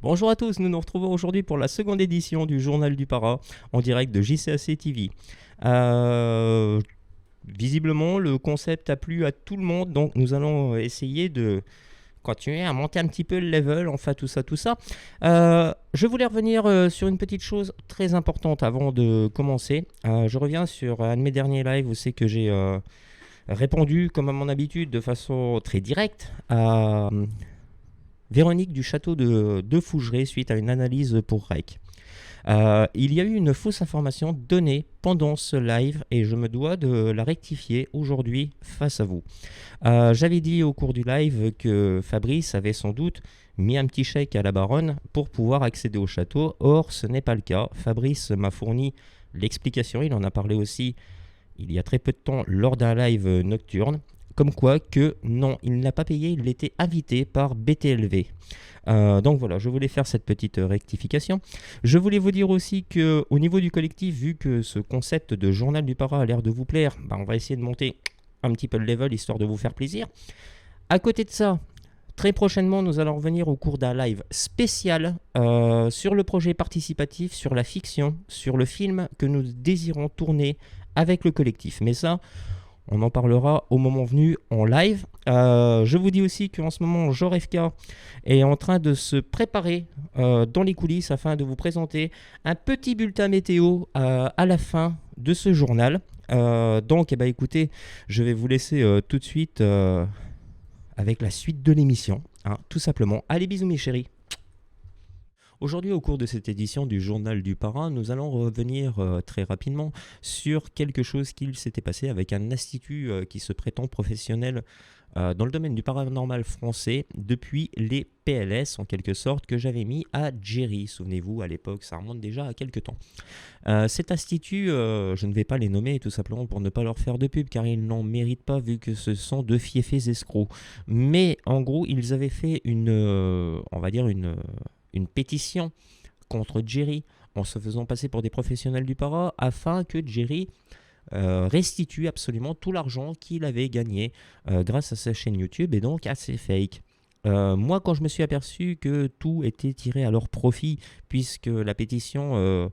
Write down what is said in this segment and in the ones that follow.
Bonjour à tous, nous nous retrouvons aujourd'hui pour la seconde édition du Journal du Para en direct de JCAC TV. Euh, Visiblement, le concept a plu à tout le monde, donc nous allons essayer de continuer à monter un petit peu le level, enfin tout ça, tout ça. Je voulais revenir sur une petite chose très importante avant de commencer. Je reviens sur un de mes derniers lives où c'est que j'ai répondu, comme à mon habitude, de façon très directe à Véronique du château de Fougeray suite à une analyse pour REC. Il y a eu une fausse information donnée pendant ce live et je me dois de la rectifier aujourd'hui face à vous. J'avais dit au cours du live que Fabrice avait sans doute mis un petit chèque à la baronne pour pouvoir accéder au château. Or, ce n'est pas le cas. Fabrice m'a fourni l'explication, il en a parlé aussi il y a très peu de temps lors d'un live nocturne. Comme quoi que non, il n'a pas payé, il était invité par BTLV. Donc voilà, je voulais faire cette petite rectification. Je voulais vous dire aussi qu'au niveau du collectif, vu que ce concept de journal du para a l'air de vous plaire, on va essayer de monter un petit peu le level histoire de vous faire plaisir. À côté de ça, très prochainement, nous allons revenir au cours d'un live spécial sur le projet participatif, sur la fiction, sur le film que nous désirons tourner avec le collectif. Mais ça, on en parlera au moment venu en live. Je vous dis aussi qu'en ce moment, JoreFK est en train de se préparer dans les coulisses afin de vous présenter un petit bulletin météo à la fin de ce journal. Donc, écoutez, je vais vous laisser tout de suite avec la suite de l'émission, hein, tout simplement. Allez, bisous mes chéris. Aujourd'hui, au cours de cette édition du Journal du Parrain, nous allons revenir très rapidement sur quelque chose qui s'était passé avec un institut qui se prétend professionnel dans le domaine du paranormal français depuis les PLS, en quelque sorte, que j'avais mis à Jerry. Souvenez-vous, à l'époque, ça remonte déjà à quelques temps. Cet institut, je ne vais pas les nommer tout simplement pour ne pas leur faire de pub, car ils n'en méritent pas vu que ce sont de fiefés escrocs. Mais en gros, ils avaient fait on va dire une pétition contre Jerry en se faisant passer pour des professionnels du para afin que Jerry restitue absolument tout l'argent qu'il avait gagné grâce à sa chaîne YouTube et donc à ses fakes. Moi, quand je me suis aperçu que tout était tiré à leur profit, puisque la pétition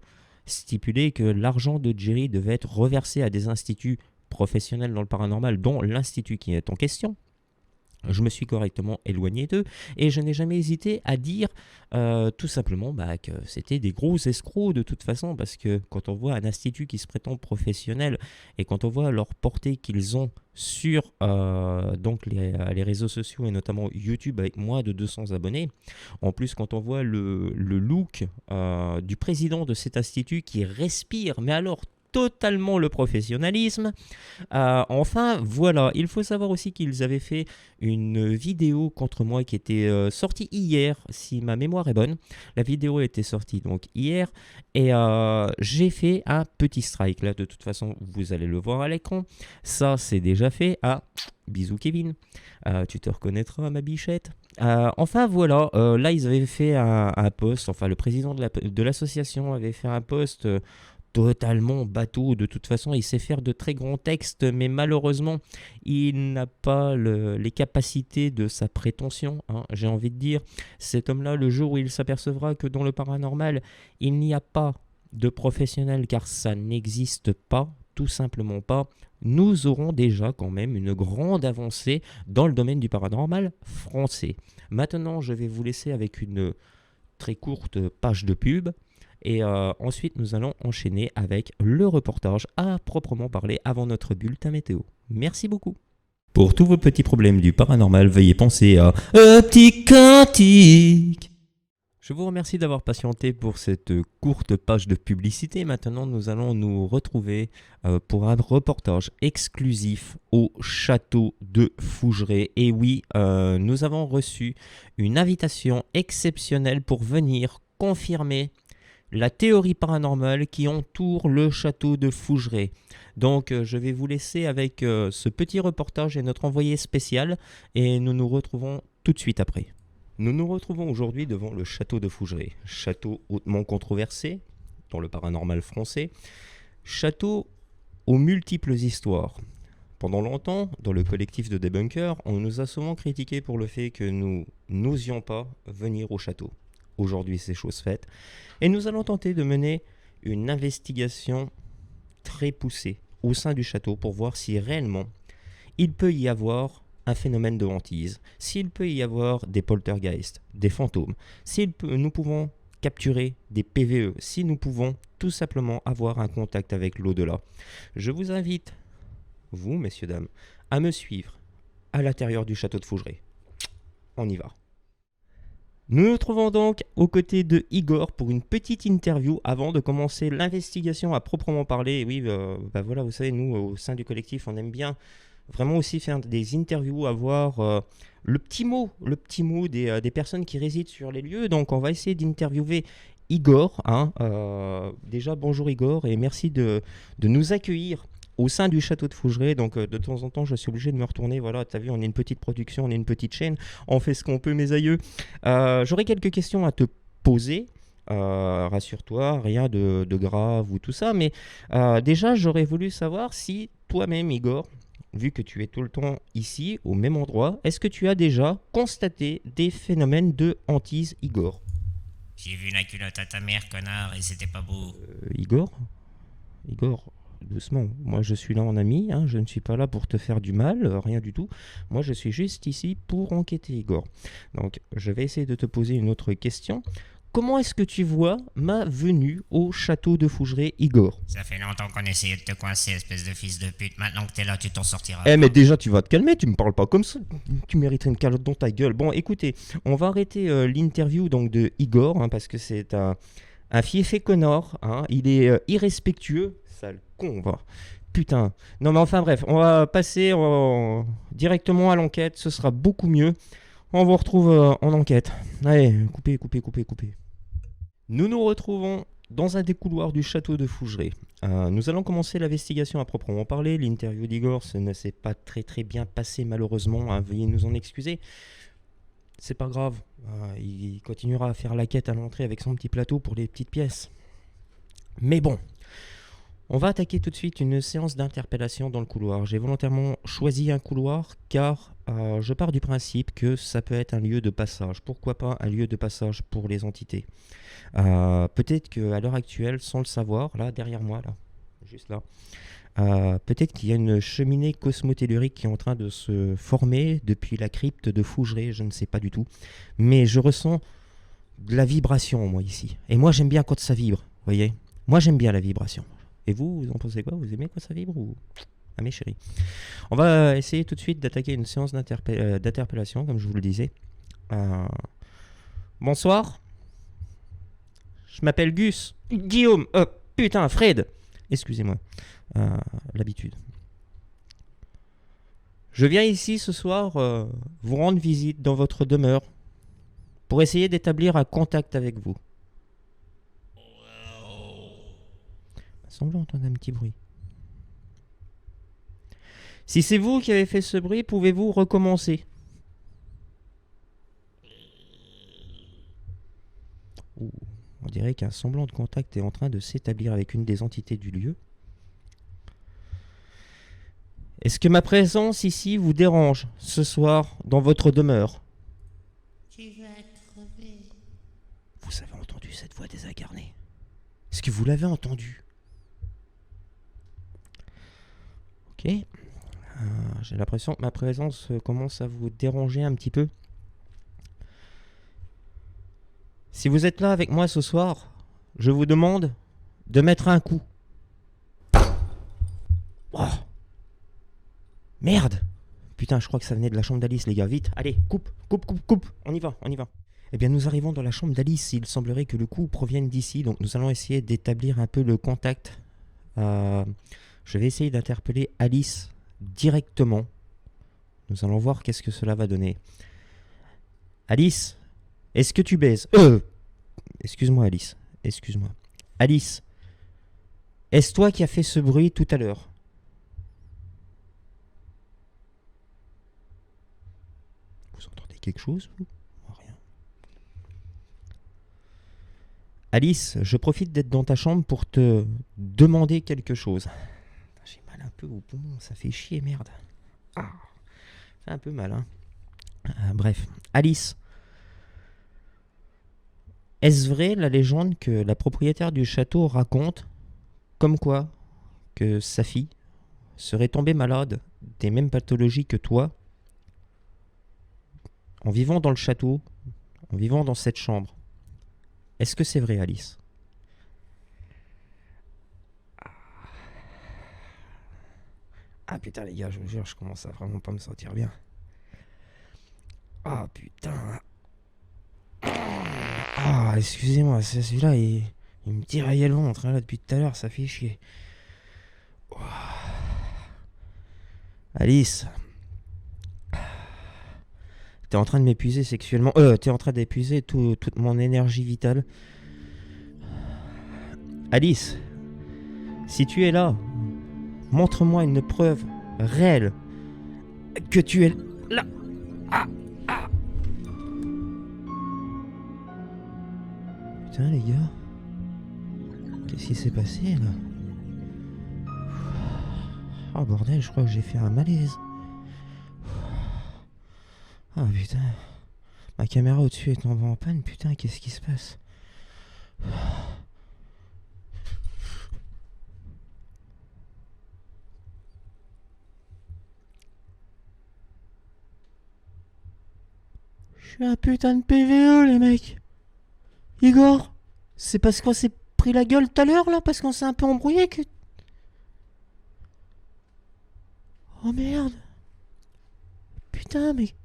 stipulait que l'argent de Jerry devait être reversé à des instituts professionnels dans le paranormal, dont l'institut qui est en question, je me suis correctement éloigné d'eux et je n'ai jamais hésité à dire tout simplement que c'était des gros escrocs de toute façon, parce que quand on voit un institut qui se prétend professionnel et quand on voit leur portée qu'ils ont sur donc les réseaux sociaux et notamment YouTube avec moins de 200 abonnés, en plus quand on voit le look du président de cet institut qui respire, mais alors totalement le professionnalisme. Enfin, voilà, il faut savoir aussi qu'ils avaient fait une vidéo contre moi qui était sortie hier, si ma mémoire est bonne. La vidéo était sortie donc hier et j'ai fait un petit strike. Là, de toute façon, vous allez le voir à l'écran. Ça, c'est déjà fait. Ah, bisous Kevin. Tu te reconnaîtras, ma bichette. Enfin voilà, là ils avaient fait un post, enfin le président de l'association avait fait un post totalement bateau. De toute façon, il sait faire de très grands textes, mais malheureusement, il n'a pas les capacités de sa prétention, hein, j'ai envie de dire. Cet homme-là, le jour où il s'apercevra que dans le paranormal, il n'y a pas de professionnel, car ça n'existe pas, tout simplement pas, nous aurons déjà quand même une grande avancée dans le domaine du paranormal français. Maintenant, je vais vous laisser avec une très courte page de pub. Et ensuite, nous allons enchaîner avec le reportage à proprement parler avant notre bulletin météo. Merci beaucoup. Pour tous vos petits problèmes du paranormal, veuillez penser à Optique Quantique. Je vous remercie d'avoir patienté pour cette courte page de publicité. Maintenant, nous allons nous retrouver pour un reportage exclusif au château de Fougeray. Et oui, nous avons reçu une invitation exceptionnelle pour venir confirmer la théorie paranormale qui entoure le château de Fougeray. Donc je vais vous laisser avec ce petit reportage et notre envoyé spécial et nous nous retrouvons tout de suite après. Nous nous retrouvons aujourd'hui devant le château de Fougeray, château hautement controversé dans le paranormal français, château aux multiples histoires. Pendant longtemps, dans le collectif de débunkers, on nous a souvent critiqué pour le fait que nous n'osions pas venir au château. aujourd'hui c'est chose faite. Et nous allons tenter de mener une investigation très poussée au sein du château pour voir si réellement il peut y avoir un phénomène de hantise, s'il peut y avoir des poltergeists, des fantômes, nous pouvons capturer des PVE, si nous pouvons tout simplement avoir un contact avec l'au-delà. Je vous invite, vous messieurs dames, à me suivre à l'intérieur du château de Fougeray. On y va. Nous nous trouvons donc aux côtés de Igor pour une petite interview avant de commencer l'investigation à proprement parler. Et oui, voilà, vous savez, nous, au sein du collectif, on aime bien vraiment aussi faire des interviews, avoir le petit mot des personnes qui résident sur les lieux. Donc, on va essayer d'interviewer Igor. Déjà, bonjour Igor, et merci de nous accueillir au sein du château de Fougeray. Donc de temps en temps je suis obligé de me retourner, voilà, t'as vu, on est une petite production, on est une petite chaîne, on fait ce qu'on peut mes aïeux. J'aurais quelques questions à te poser, rassure-toi, rien de grave ou tout ça, mais déjà j'aurais voulu savoir si toi-même Igor, vu que tu es tout le temps ici, au même endroit, est-ce que tu as déjà constaté des phénomènes de hantise, Igor? J'ai vu la culotte à ta mère, connard, et c'était pas beau. Igor, doucement. Moi, je suis là en ami, hein, je ne suis pas là pour te faire du mal, rien du tout. Moi, je suis juste ici pour enquêter, Igor. Donc, je vais essayer de te poser une autre question. Comment est-ce que tu vois ma venue au château de Fougeray, Igor? Ça fait longtemps qu'on essayait de te coincer, espèce de fils de pute. Maintenant que t'es là, tu t'en sortiras. Eh mais déjà tu vas te calmer, tu me parles pas comme ça, tu mériterais une calotte dans ta gueule. Bon écoutez, on va arrêter l'interview donc de Igor, hein, parce que c'est un fiefé connard, hein. Il est irrespectueux, sale con va. Putain. Non mais enfin bref, on va passer directement à l'enquête, ce sera beaucoup mieux. On vous retrouve en enquête. Allez, coupez. Nous nous retrouvons dans un des couloirs du château de Fougeray. Nous allons commencer l'investigation à proprement parler. L'interview d'Igor ne s'est pas très bien passé malheureusement, hein, veuillez nous en excuser. C'est pas grave, il continuera à faire la quête à l'entrée avec son petit plateau pour les petites pièces. Mais bon, on va attaquer tout de suite une séance d'interpellation dans le couloir. J'ai volontairement choisi un couloir car je pars du principe que ça peut être un lieu de passage. Pourquoi pas un lieu de passage pour les entités. Peut-être qu'à l'heure actuelle, sans le savoir, là derrière moi, là, juste là, peut-être qu'il y a une cheminée cosmotellurique qui est en train de se former depuis la crypte de Fougeray, je ne sais pas du tout. Mais je ressens de la vibration, moi, ici. Et moi, j'aime bien quand ça vibre, vous voyez. Moi, j'aime bien la vibration. Et vous en pensez quoi? Vous aimez quand ça vibre ou... Ah mes chéris. On va essayer tout de suite d'attaquer une séance d'interpellation, comme je vous le disais. Bonsoir. Je m'appelle Gus. Guillaume. Putain, Fred. Excusez-moi. L'habitude. Je viens ici ce soir vous rendre visite dans votre demeure pour essayer d'établir un contact avec vous. Il semble entendre un petit bruit. Si c'est vous qui avez fait ce bruit, pouvez-vous recommencer? Ouh, on dirait qu'un semblant de contact est en train de s'établir avec une des entités du lieu. Est-ce que ma présence ici vous dérange ce soir dans votre demeure? Tu vas crever. Vous avez entendu cette voix désincarnée? Est-ce que vous l'avez entendue? Ok. J'ai l'impression que ma présence commence à vous déranger un petit peu. Si vous êtes là avec moi ce soir, je vous demande de mettre un coup. Oh. Merde! Putain, je crois que ça venait de la chambre d'Alice, les gars. Vite, allez, coupe. On y va. Eh bien, nous arrivons dans la chambre d'Alice. Il semblerait que le coup provienne d'ici, donc nous allons essayer d'établir un peu le contact. Je vais essayer d'interpeller Alice directement. Nous allons voir qu'est-ce que cela va donner. Alice, est-ce que tu baises? Excuse-moi Alice, excuse-moi. Alice, est-ce toi qui as fait ce bruit tout à l'heure? Vous entendez quelque chose, vous? Rien. Alice, je profite d'être dans ta chambre pour te demander quelque chose. J'ai mal un peu au poumon, ça fait chier, merde. Ça fait un peu mal, hein. Bref, Alice, Est-ce vrai la légende que la propriétaire du château raconte, comme quoi que sa fille serait tombée malade des mêmes pathologies que toi en vivant dans le château, en vivant dans cette chambre? Est-ce que c'est vrai, Alice? Ah putain les gars, je vous jure, je commence à vraiment pas me sentir bien. Ah putain. Ah, excusez-moi, celui-là, il me tiraillait le ventre hein, là, depuis tout à l'heure, ça fait chier. Oh. Alice, t'es en train de m'épuiser sexuellement. T'es en train d'épuiser toute mon énergie vitale. Alice, si tu es là, montre-moi une preuve réelle que tu es là. Ah. Putain les gars, qu'est-ce qui s'est passé là? Oh bordel, je crois que j'ai fait un malaise. Ah putain, ma caméra au-dessus est tombée en panne, putain, qu'est-ce qui se passe? Je suis un putain de PVE les mecs. Igor, c'est parce qu'on s'est pris la gueule tout à l'heure là, parce qu'on s'est un peu embrouillé que... Oh merde. Putain mais...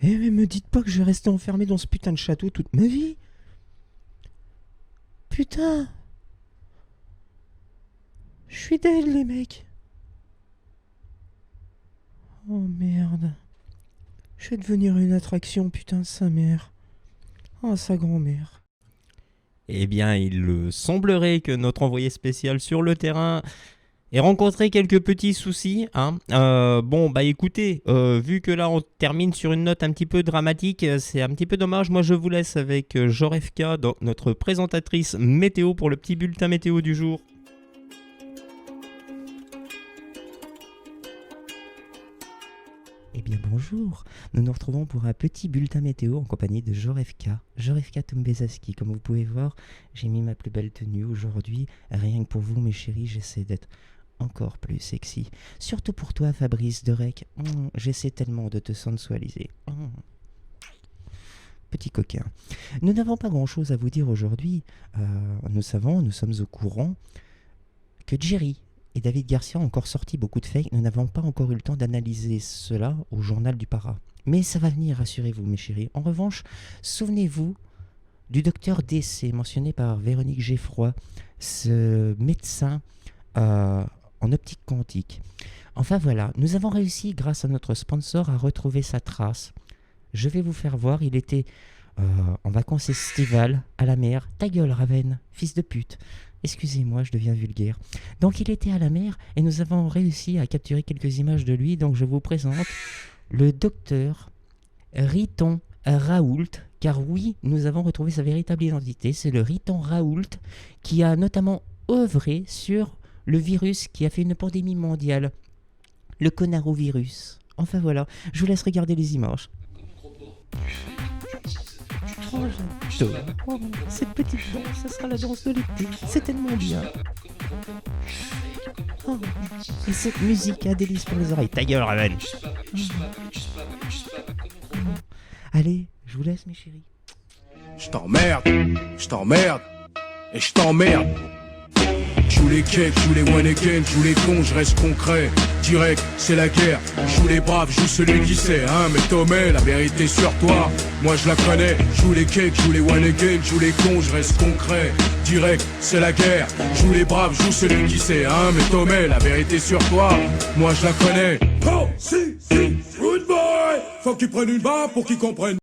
Eh mais me dites pas que je vais rester enfermé dans ce putain de château toute ma vie. Putain. Je suis dead les mecs. Oh merde. Je vais devenir une attraction, putain de sa mère. Oh sa grand-mère. Eh bien, il semblerait que notre envoyé spécial sur le terrain ait rencontré quelques petits soucis. Hein. Bon, bah écoutez, vu que là on termine sur une note un petit peu dramatique, c'est un petit peu dommage. Moi je vous laisse avec Jorefka, donc notre présentatrice météo pour le petit bulletin météo du jour. Eh bien bonjour, nous nous retrouvons pour un petit bulletin météo en compagnie de Jorefka Tumbezaski. Comme vous pouvez voir, j'ai mis ma plus belle tenue aujourd'hui, rien que pour vous mes chéris, j'essaie d'être encore plus sexy. Surtout pour toi Fabrice Derek, j'essaie tellement de te sensualiser. Petit coquin. Nous n'avons pas grand chose à vous dire aujourd'hui, nous sommes au courant que Jerry et David Garcia ont encore sorti beaucoup de fakes. Nous n'avons pas encore eu le temps d'analyser cela au journal du Para. Mais ça va venir, rassurez-vous mes chéris. En revanche, souvenez-vous du docteur DC mentionné par Véronique Geffroy, ce médecin en optique quantique. Enfin voilà, nous avons réussi grâce à notre sponsor à retrouver sa trace. Je vais vous faire voir, il était en vacances estivales à la mer. Ta gueule Raven, fils de pute. Excusez-moi, je deviens vulgaire. Donc il était à la mer et nous avons réussi à capturer quelques images de lui. Donc je vous présente le docteur Riton Raoult. Car oui, nous avons retrouvé sa véritable identité. C'est le Riton Raoult qui a notamment œuvré sur le virus qui a fait une pandémie mondiale. Le conarovirus. Enfin voilà, je vous laisse regarder les images. Oh, j'adore. Oh, cette petite danse, ça sera la danse de l'été. C'est tellement bien. Oh, et cette musique, un délice pour les oreilles. Ta gueule, Raven. Allez, je vous laisse, mes chéris. Je t'emmerde, et je t'emmerde. Joue les cakes, joue les one again, joue les cons, je reste concret. Direct, c'est la guerre. Joue les braves, joue celui qui sait, hein. Mais Tomé, la vérité sur toi, moi je la connais. Joue les cakes, joue les one again, joue les cons, je reste concret. Direct, c'est la guerre. Joue les braves, joue celui qui sait, hein. Mais Tomé, la vérité sur toi, moi je la connais. Oh, si, good boy. Faut qu'ils prennent une barre pour qu'ils comprennent.